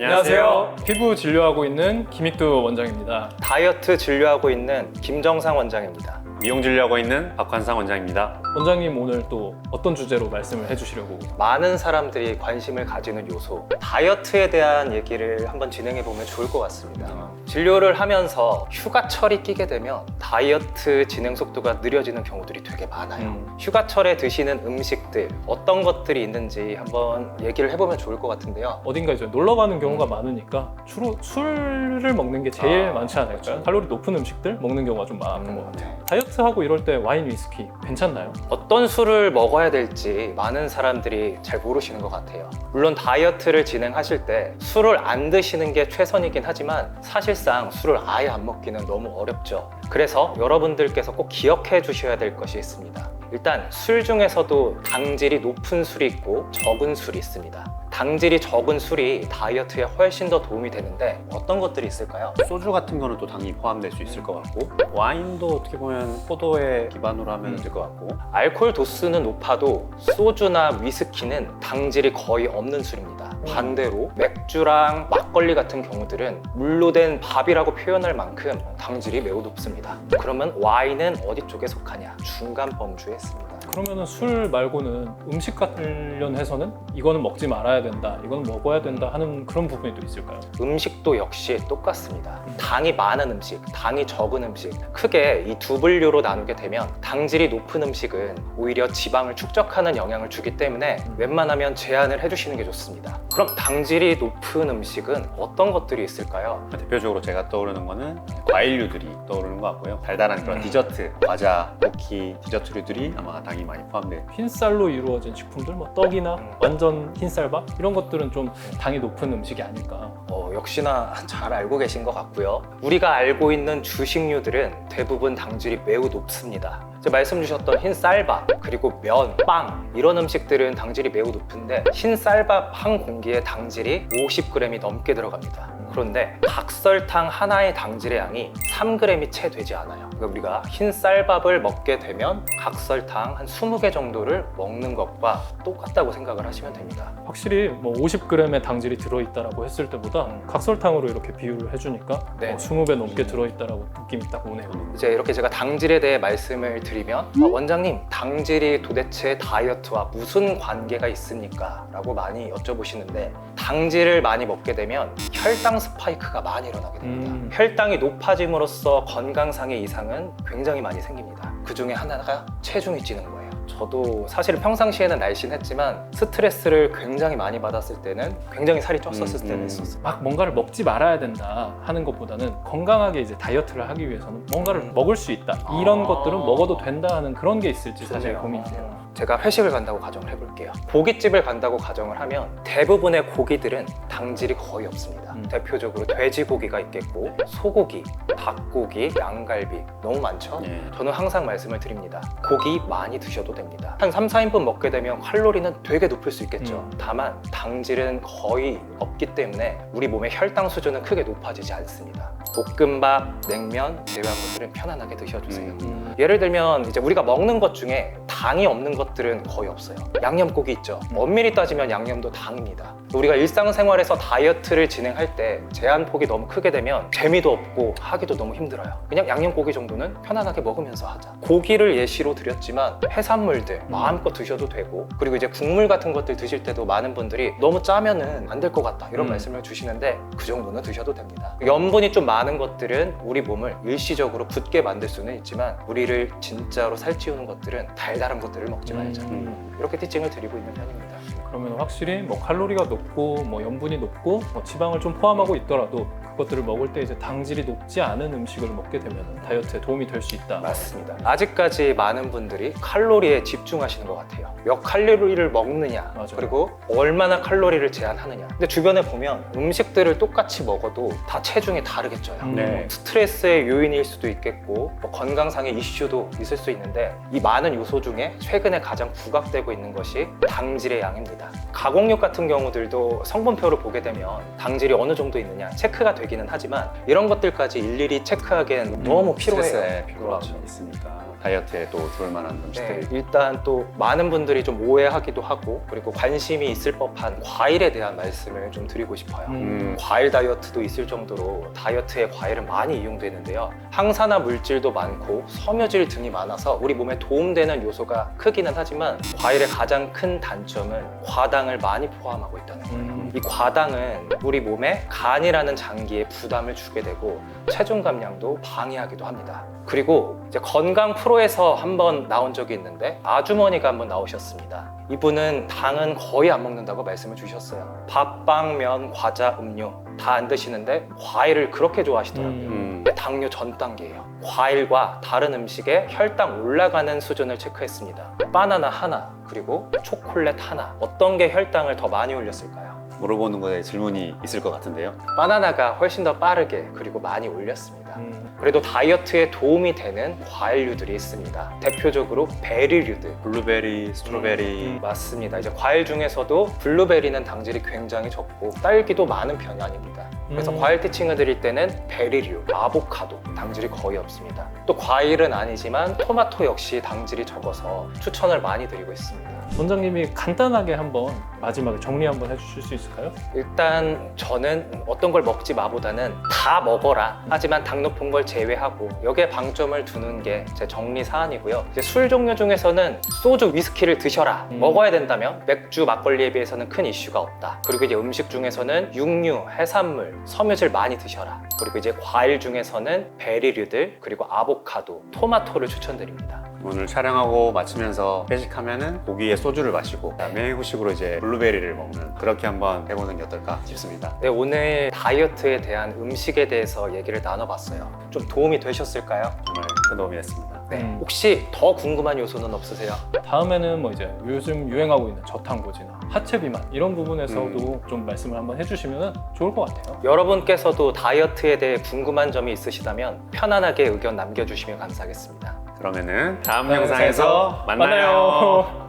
안녕하세요. 피부 진료하고 있는 김익두 원장입니다. 다이어트 진료하고 있는 김정상 원장입니다. 미용 진료하고 있는 박환상 원장입니다. 원장님 오늘 또 어떤 주제로 말씀을 해주시려고? 많은 사람들이 관심을 가지는 요소, 다이어트에 대한 얘기를 한번 진행해 보면 좋을 것 같습니다. 진료를 하면서 휴가철이 끼게 되면 다이어트 진행 속도가 느려지는 경우들이 되게 많아요. 휴가철에 드시는 음식들, 어떤 것들이 있는지 한번 얘기를 해보면 좋을 것 같은데요. 어딘가 이제 놀러 가는 경우가 많으니까 주로 술을 먹는 게 제일 많지 않을까요? 그렇죠. 칼로리 높은 음식들 먹는 경우가 좀 많았던 것 같아요. 다이어트하고 이럴 때 와인, 위스키 괜찮나요? 어떤 술을 먹어야 될지 많은 사람들이 잘 모르시는 것 같아요. 물론 다이어트를 진행하실 때 술을 안 드시는 게 최선이긴 하지만 사실상 술을 아예 안 먹기는 너무 어렵죠. 그래서 여러분들께서 꼭 기억해 주셔야 될 것이 있습니다. 일단 술 중에서도 당질이 높은 술이 있고 적은 술이 있습니다. 당질이 적은 술이 다이어트에 훨씬 더 도움이 되는데 어떤 것들이 있을까요? 소주 같은 거는 또 당이 포함될 수 있을 것 같고, 와인도 어떻게 보면 포도에 기반으로 하면 될 것 같고, 알코올 도수는 높아도 소주나 위스키는 당질이 거의 없는 술입니다. 반대로 맥주랑 막걸리 같은 경우들은 물로 된 밥이라고 표현할 만큼 당질이 매우 높습니다. 그러면 와인은 어디 쪽에 속하냐? 중간 범주에 있습니다. 그러면은 술 말고는 음식 관련해서는 이거는 먹지 말아야 된다, 이거는 먹어야 된다 하는 그런 부분이 또 있을까요? 음식도 역시 똑같습니다. 당이 많은 음식, 당이 적은 음식, 크게 이 두 분류로 나누게 되면 당질이 높은 음식은 오히려 지방을 축적하는 영향을 주기 때문에 웬만하면 제한을 해주시는 게 좋습니다. 그럼 당질이 높은 음식은 어떤 것들이 있을까요? 대표적으로 제가 떠오르는 거는 과일류들이 떠오르는 것 같고요. 달달한 그런 디저트, 과자, 쿠키, 디저트류들이 아마 당이 많이 포함돼요. 흰쌀로 이루어진 식품들, 뭐 떡이나 완전 흰쌀밥 이런 것들은 좀 당이 높은 음식이 아닐까. 역시나 잘 알고 계신 것 같고요. 우리가 알고 있는 주식류들은 대부분 당질이 매우 높습니다. 이제 말씀 주셨던 흰쌀밥, 그리고 면, 빵 이런 음식들은 당질이 매우 높은데 흰쌀밥 한 공기에 당질이 50g이 넘게 들어갑니다. 그런데 각설탕 하나의 당질의 양이 3g이 채 되지 않아요. 그러니까 우리가 흰쌀밥을 먹게 되면 각설탕 한 20개 정도를 먹는 것과 똑같다고 생각을 하시면 됩니다. 확실히 뭐 50g의 당질이 들어있다라고 했을 때보다 각설탕으로 이렇게 비유를 해주니까 네. 20배 넘게 들어있다라고 느낌이 딱 오네요. 이제 이렇게 제가 당질에 대해 말씀을 드리면 원장님, 당질이 도대체 다이어트와 무슨 관계가 있습니까? 라고 많이 여쭤보시는데 당질을 많이 먹게 되면 혈당 스파이크가 많이 일어나게 됩니다. 혈당이 높아짐으로써 건강상의 이상은 굉장히 많이 생깁니다. 그 중에 하나가 체중이 찌는 거예요. 저도 사실 평상시에는 날씬했지만 스트레스를 굉장히 많이 받았을 때는 굉장히 살이 쪘었을 때는 있었어요. 막 뭔가를 먹지 말아야 된다 하는 것보다는 건강하게 이제 다이어트를 하기 위해서는 뭔가를 먹을 수 있다, 이런 것들은 먹어도 된다 하는 그런 게 있을지 사실 좋네요. 고민이 돼요. 제가 회식을 간다고 가정을 해볼게요. 고깃집을 간다고 가정을 하면 대부분의 고기들은 당질이 거의 없습니다. 대표적으로 돼지고기가 있겠고 소고기, 닭고기, 양갈비 너무 많죠? 저는 항상 말씀을 드립니다. 고기 많이 드셔도 됩니다. 한 3, 4인분 먹게 되면 칼로리는 되게 높을 수 있겠죠. 다만 당질은 거의 없기 때문에 우리 몸의 혈당 수준은 크게 높아지지 않습니다. 볶음밥, 냉면, 이런 것들은 편안하게 드셔주세요. 예를 들면 이제 우리가 먹는 것 중에 당이 없는 것들은 거의 없어요. 양념고기 있죠. 엄밀히 따지면 양념도 당입니다. 우리가 일상생활에서 다이어트를 진행할 때 제한폭이 너무 크게 되면 재미도 없고 하기도 너무 힘들어요. 그냥 양념고기 정도는 편안하게 먹으면서 하자. 고기를 예시로 드렸지만 해산물들 마음껏 드셔도 되고, 그리고 이제 국물 같은 것들 드실 때도 많은 분들이 너무 짜면은 안 될 것 같다 이런 말씀을 주시는데 그 정도는 드셔도 됩니다. 염분이 좀 많은 것들은 우리 몸을 일시적으로 붓게 만들 수는 있지만 우리를 진짜로 살찌우는 것들은 달달한 것들을 먹지 말자. 이렇게 티칭을 드리고 있는 편입니다. 그러면 확실히 뭐 칼로리가 높고 뭐 염분이 높고 뭐 지방을 좀 포함하고 있더라도 그것들을 먹을 때 이제 당질이 높지 않은 음식을 먹게 되면 다이어트에 도움이 될 수 있다. 맞습니다. 아직까지 많은 분들이 칼로리에 집중하시는 것 같아요. 몇 칼로리를 먹느냐, 맞아요. 그리고 얼마나 칼로리를 제한하느냐. 근데 주변에 보면 음식들을 똑같이 먹어도 다 체중이 다르게 쪄요. 스트레스의 요인일 수도 있겠고 뭐 건강상의 이슈도 있을 수 있는데 이 많은 요소 중에 최근에 가장 부각되고 있는 것이 당질의 양입니다. 가공육 같은 경우들도 성분표를 보게 되면 당질이 어느 정도 있느냐 체크가 되기는 하지만 이런 것들까지 일일이 체크하기엔 너무 필요해요. 필요가 있으니까. 다이어트에 또 좋을 만한 네, 음식들이 일단 또 많은 분들이 좀 오해하기도 하고 그리고 관심이 있을 법한 과일에 대한 말씀을 좀 드리고 싶어요. 과일 다이어트도 있을 정도로 다이어트에 과일은 많이 이용되는데요. 항산화 물질도 많고 섬유질 등이 많아서 우리 몸에 도움되는 요소가 크기는 하지만 과일의 가장 큰 단점은 과당을 많이 포함하고 있다는 거예요. 이 과당은 우리 몸에 간이라는 장기에 부담을 주게 되고 체중 감량도 방해하기도 합니다. 그리고 이제 건강 프로에서 한번 나온 적이 있는데 아주머니가 한번 나오셨습니다. 이분은 당은 거의 안 먹는다고 말씀을 주셨어요. 밥, 빵, 면, 과자, 음료 다 안 드시는데 과일을 그렇게 좋아하시더라고요. 당뇨 전 단계예요. 과일과 다른 음식에 혈당 올라가는 수준을 체크했습니다. 바나나 하나 그리고 초콜릿 하나 어떤 게 혈당을 더 많이 올렸을까요? 물어보는 거에 질문이 있을 것 같은데요. 바나나가 훨씬 더 빠르게 그리고 많이 올렸습니다. 그래도 다이어트에 도움이 되는 과일류들이 있습니다. 대표적으로 베리류들. 블루베리, 스트로베리 맞습니다. 이제 과일 중에서도 블루베리는 당질이 굉장히 적고 딸기도 많은 편이 아닙니다. 그래서 과일 티칭을 드릴 때는 베리류, 아보카도 당질이 거의 없습니다. 또 과일은 아니지만 토마토 역시 당질이 적어서 추천을 많이 드리고 있습니다. 원장님이 간단하게 한번 마지막에 정리 한번 해주실 수 있을까요? 일단 저는 어떤 걸 먹지 마보다는 다 먹어라 하지만 당 높은 걸 제외하고 여기에 방점을 두는 게 제 정리 사안이고요. 이제 술 종류 중에서는 소주, 위스키를 드셔라 먹어야 된다면 맥주, 막걸리에 비해서는 큰 이슈가 없다. 그리고 이제 음식 중에서는 육류, 해산물, 섬유질 많이 드셔라. 그리고 이제 과일 중에서는 베리류들 그리고 아보카도, 토마토를 추천드립니다. 오늘 촬영하고 마치면서 회식하면은 고기에 소주를 마시고 그다음에 후식으로 이제 블루베리를 먹는 그렇게 한번 해보는 게 어떨까 싶습니다. 네, 오늘 다이어트에 대한 음식에 대해서 얘기를 나눠봤어요. 좀 도움이 되셨을까요? 정말 큰 도움이 됐습니다. 네. 혹시 더 궁금한 요소는 없으세요? 다음에는 뭐 이제 요즘 유행하고 있는 저탄고지나 하체 비만 이런 부분에서도 좀 말씀을 한번 해주시면 좋을 것 같아요. 여러분께서도 다이어트에 대해 궁금한 점이 있으시다면 편안하게 의견 남겨주시면 감사하겠습니다. 그러면은 다음 영상에서 만나요.